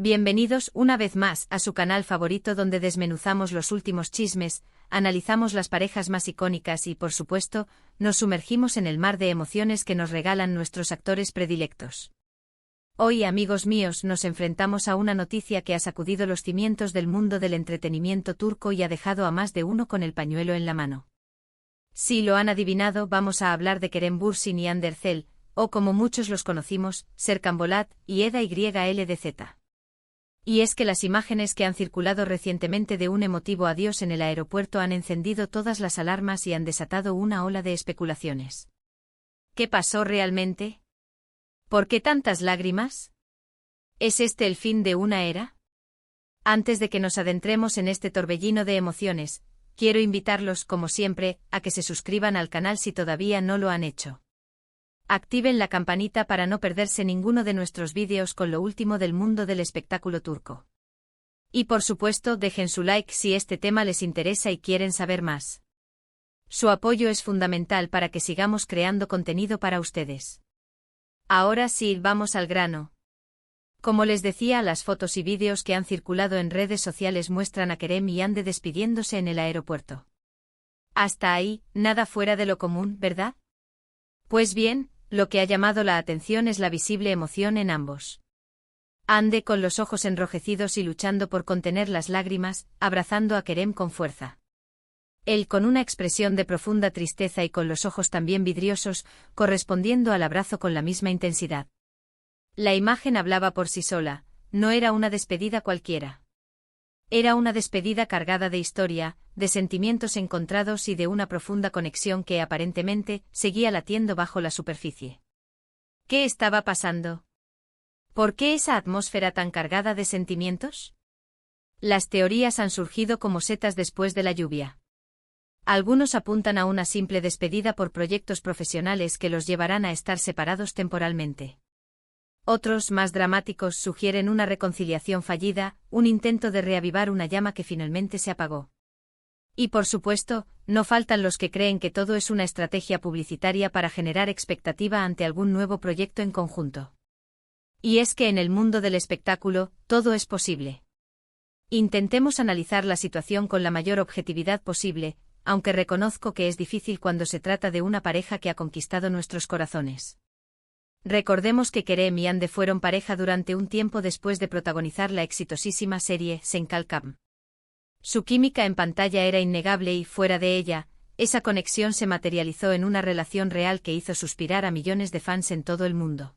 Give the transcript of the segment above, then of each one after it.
Bienvenidos una vez más a su canal favorito donde desmenuzamos los últimos chismes, analizamos las parejas más icónicas y, por supuesto, nos sumergimos en el mar de emociones que nos regalan nuestros actores predilectos. Hoy, amigos míos, nos enfrentamos a una noticia que ha sacudido los cimientos del mundo del entretenimiento turco y ha dejado a más de uno con el pañuelo en la mano. Si lo han adivinado, vamos a hablar de Kerem Bürsin y Hande Erçel, o como muchos los conocimos, Serkan Bolat y Eda YLDZ. Y es que las imágenes que han circulado recientemente de un emotivo adiós en el aeropuerto han encendido todas las alarmas y han desatado una ola de especulaciones. ¿Qué pasó realmente? ¿Por qué tantas lágrimas? ¿Es este el fin de una era? Antes de que nos adentremos en este torbellino de emociones, quiero invitarlos, como siempre, a que se suscriban al canal si todavía no lo han hecho. Activen la campanita para no perderse ninguno de nuestros vídeos con lo último del mundo del espectáculo turco. Y por supuesto, dejen su like si este tema les interesa y quieren saber más. Su apoyo es fundamental para que sigamos creando contenido para ustedes. Ahora sí, vamos al grano. Como les decía, las fotos y vídeos que han circulado en redes sociales muestran a Kerem y Hande despidiéndose en el aeropuerto. Hasta ahí, nada fuera de lo común, ¿verdad? Pues bien, lo que ha llamado la atención es la visible emoción en ambos. Hande con los ojos enrojecidos y luchando por contener las lágrimas, abrazando a Kerem con fuerza. Él con una expresión de profunda tristeza y con los ojos también vidriosos, correspondiendo al abrazo con la misma intensidad. La imagen hablaba por sí sola, no era una despedida cualquiera. Era una despedida cargada de historia, de sentimientos encontrados y de una profunda conexión que aparentemente seguía latiendo bajo la superficie. ¿Qué estaba pasando? ¿Por qué esa atmósfera tan cargada de sentimientos? Las teorías han surgido como setas después de la lluvia. Algunos apuntan a una simple despedida por proyectos profesionales que los llevarán a estar separados temporalmente. Otros, más dramáticos, sugieren una reconciliación fallida, un intento de reavivar una llama que finalmente se apagó. Y por supuesto, no faltan los que creen que todo es una estrategia publicitaria para generar expectativa ante algún nuevo proyecto en conjunto. Y es que en el mundo del espectáculo, todo es posible. Intentemos analizar la situación con la mayor objetividad posible, aunque reconozco que es difícil cuando se trata de una pareja que ha conquistado nuestros corazones. Recordemos que Kerem y Hande fueron pareja durante un tiempo después de protagonizar la exitosísima serie Sen Kalkam. Su química en pantalla era innegable y, fuera de ella, esa conexión se materializó en una relación real que hizo suspirar a millones de fans en todo el mundo.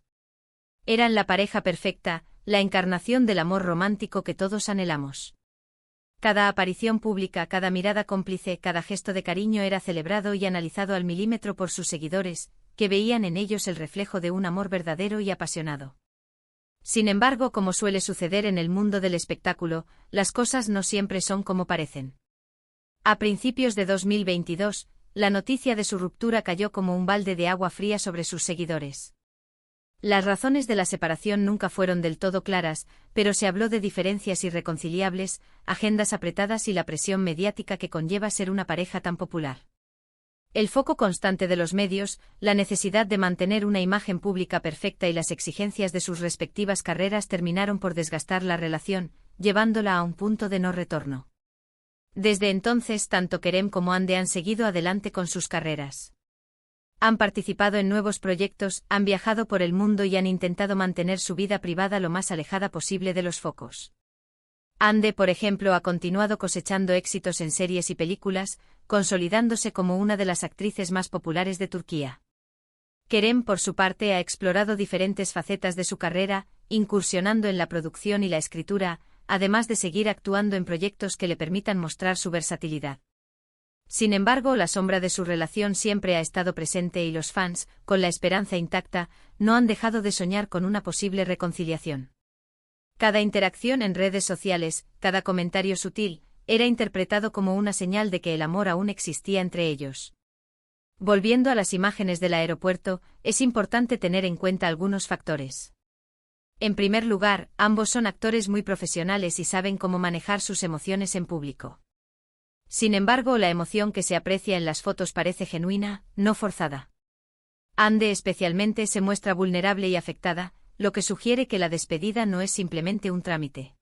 Eran la pareja perfecta, la encarnación del amor romántico que todos anhelamos. Cada aparición pública, cada mirada cómplice, cada gesto de cariño era celebrado y analizado al milímetro por sus seguidores, que veían en ellos el reflejo de un amor verdadero y apasionado. Sin embargo, como suele suceder en el mundo del espectáculo, las cosas no siempre son como parecen. A principios de 2022, la noticia de su ruptura cayó como un balde de agua fría sobre sus seguidores. Las razones de la separación nunca fueron del todo claras, pero se habló de diferencias irreconciliables, agendas apretadas y la presión mediática que conlleva ser una pareja tan popular. El foco constante de los medios, la necesidad de mantener una imagen pública perfecta y las exigencias de sus respectivas carreras terminaron por desgastar la relación, llevándola a un punto de no retorno. Desde entonces, tanto Kerem como Hande han seguido adelante con sus carreras. Han participado en nuevos proyectos, han viajado por el mundo y han intentado mantener su vida privada lo más alejada posible de los focos. Hande, por ejemplo, ha continuado cosechando éxitos en series y películas, consolidándose como una de las actrices más populares de Turquía. Kerem, por su parte, ha explorado diferentes facetas de su carrera, incursionando en la producción y la escritura, además de seguir actuando en proyectos que le permitan mostrar su versatilidad. Sin embargo, la sombra de su relación siempre ha estado presente y los fans, con la esperanza intacta, no han dejado de soñar con una posible reconciliación. Cada interacción en redes sociales, cada comentario sutil, era interpretado como una señal de que el amor aún existía entre ellos. Volviendo a las imágenes del aeropuerto, es importante tener en cuenta algunos factores. En primer lugar, ambos son actores muy profesionales y saben cómo manejar sus emociones en público. Sin embargo, la emoción que se aprecia en las fotos parece genuina, no forzada. Hande especialmente se muestra vulnerable y afectada, lo que sugiere que la despedida no es simplemente un trámite.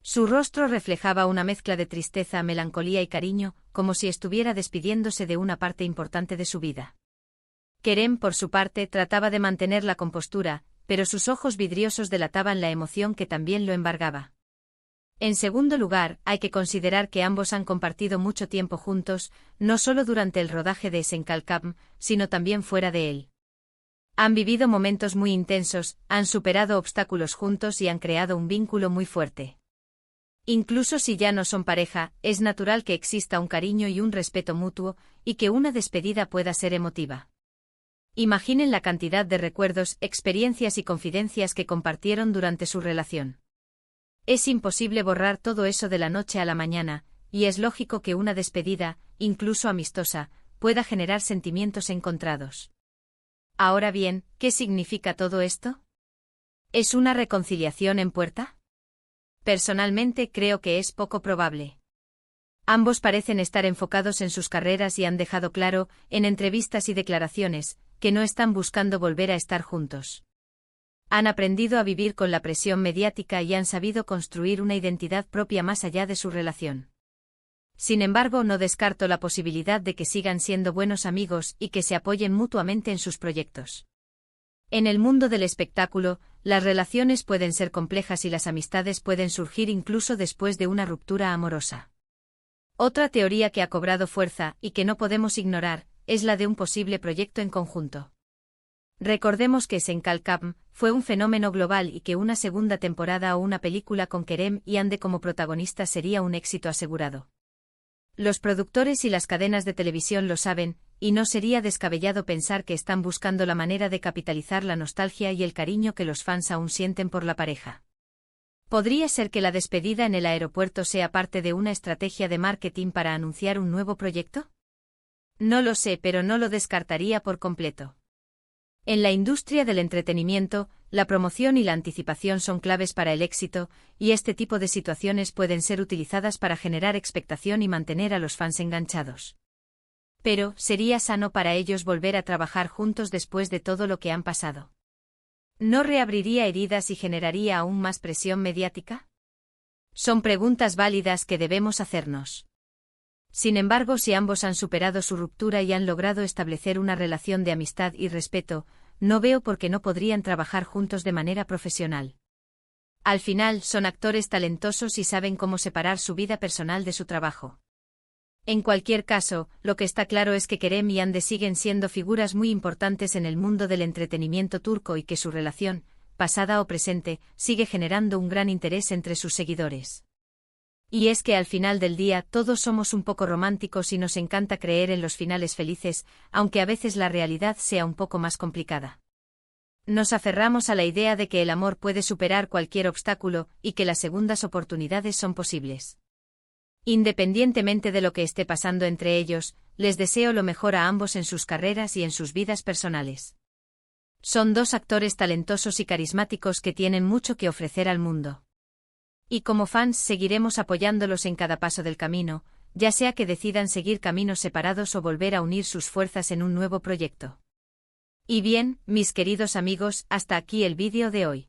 Su rostro reflejaba una mezcla de tristeza, melancolía y cariño, como si estuviera despidiéndose de una parte importante de su vida. Kerem, por su parte, trataba de mantener la compostura, pero sus ojos vidriosos delataban la emoción que también lo embargaba. En segundo lugar, hay que considerar que ambos han compartido mucho tiempo juntos, no solo durante el rodaje de Senkalkam, sino también fuera de él. Han vivido momentos muy intensos, han superado obstáculos juntos y han creado un vínculo muy fuerte. Incluso si ya no son pareja, es natural que exista un cariño y un respeto mutuo, y que una despedida pueda ser emotiva. Imaginen la cantidad de recuerdos, experiencias y confidencias que compartieron durante su relación. Es imposible borrar todo eso de la noche a la mañana, y es lógico que una despedida, incluso amistosa, pueda generar sentimientos encontrados. Ahora bien, ¿qué significa todo esto? ¿Es una reconciliación en puerta? Personalmente creo que es poco probable. Ambos parecen estar enfocados en sus carreras y han dejado claro, en entrevistas y declaraciones, que no están buscando volver a estar juntos. Han aprendido a vivir con la presión mediática y han sabido construir una identidad propia más allá de su relación. Sin embargo, no descarto la posibilidad de que sigan siendo buenos amigos y que se apoyen mutuamente en sus proyectos. En el mundo del espectáculo, las relaciones pueden ser complejas y las amistades pueden surgir incluso después de una ruptura amorosa. Otra teoría que ha cobrado fuerza y que no podemos ignorar es la de un posible proyecto en conjunto. Recordemos que Senkalkam fue un fenómeno global y que una segunda temporada o una película con Kerem y Hande como protagonistas sería un éxito asegurado. Los productores y las cadenas de televisión lo saben, y no sería descabellado pensar que están buscando la manera de capitalizar la nostalgia y el cariño que los fans aún sienten por la pareja. ¿Podría ser que la despedida en el aeropuerto sea parte de una estrategia de marketing para anunciar un nuevo proyecto? No lo sé, pero no lo descartaría por completo. En la industria del entretenimiento, la promoción y la anticipación son claves para el éxito, y este tipo de situaciones pueden ser utilizadas para generar expectación y mantener a los fans enganchados. Pero, ¿sería sano para ellos volver a trabajar juntos después de todo lo que han pasado? ¿No reabriría heridas y generaría aún más presión mediática? Son preguntas válidas que debemos hacernos. Sin embargo, si ambos han superado su ruptura y han logrado establecer una relación de amistad y respeto, no veo por qué no podrían trabajar juntos de manera profesional. Al final, son actores talentosos y saben cómo separar su vida personal de su trabajo. En cualquier caso, lo que está claro es que Kerem y Hande siguen siendo figuras muy importantes en el mundo del entretenimiento turco y que su relación, pasada o presente, sigue generando un gran interés entre sus seguidores. Y es que al final del día todos somos un poco románticos y nos encanta creer en los finales felices, aunque a veces la realidad sea un poco más complicada. Nos aferramos a la idea de que el amor puede superar cualquier obstáculo y que las segundas oportunidades son posibles. Independientemente de lo que esté pasando entre ellos, les deseo lo mejor a ambos en sus carreras y en sus vidas personales. Son dos actores talentosos y carismáticos que tienen mucho que ofrecer al mundo. Y como fans seguiremos apoyándolos en cada paso del camino, ya sea que decidan seguir caminos separados o volver a unir sus fuerzas en un nuevo proyecto. Y bien, mis queridos amigos, hasta aquí el vídeo de hoy.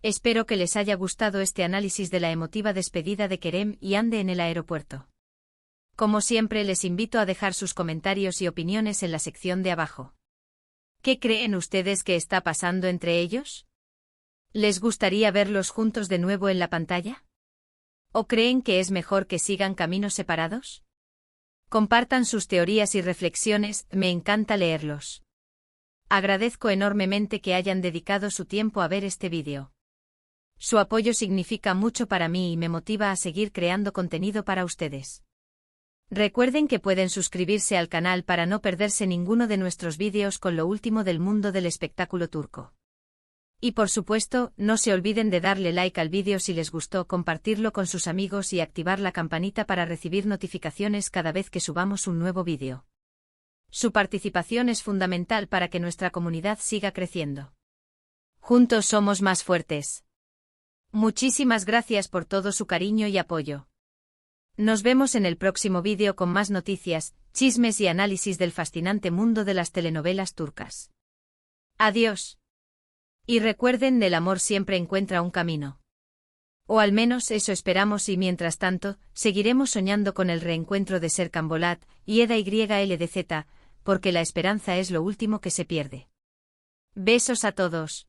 Espero que les haya gustado este análisis de la emotiva despedida de Kerem y Hande en el aeropuerto. Como siempre, les invito a dejar sus comentarios y opiniones en la sección de abajo. ¿Qué creen ustedes que está pasando entre ellos? ¿Les gustaría verlos juntos de nuevo en la pantalla? ¿O creen que es mejor que sigan caminos separados? Compartan sus teorías y reflexiones, me encanta leerlos. Agradezco enormemente que hayan dedicado su tiempo a ver este vídeo. Su apoyo significa mucho para mí y me motiva a seguir creando contenido para ustedes. Recuerden que pueden suscribirse al canal para no perderse ninguno de nuestros vídeos con lo último del mundo del espectáculo turco. Y por supuesto, no se olviden de darle like al vídeo si les gustó, compartirlo con sus amigos y activar la campanita para recibir notificaciones cada vez que subamos un nuevo vídeo. Su participación es fundamental para que nuestra comunidad siga creciendo. Juntos somos más fuertes. Muchísimas gracias por todo su cariño y apoyo. Nos vemos en el próximo vídeo con más noticias, chismes y análisis del fascinante mundo de las telenovelas turcas. Adiós. Y recuerden, el amor siempre encuentra un camino. O al menos eso esperamos, y mientras tanto, seguiremos soñando con el reencuentro de Serkan Bolat y Eda YLDZ, porque la esperanza es lo último que se pierde. Besos a todos.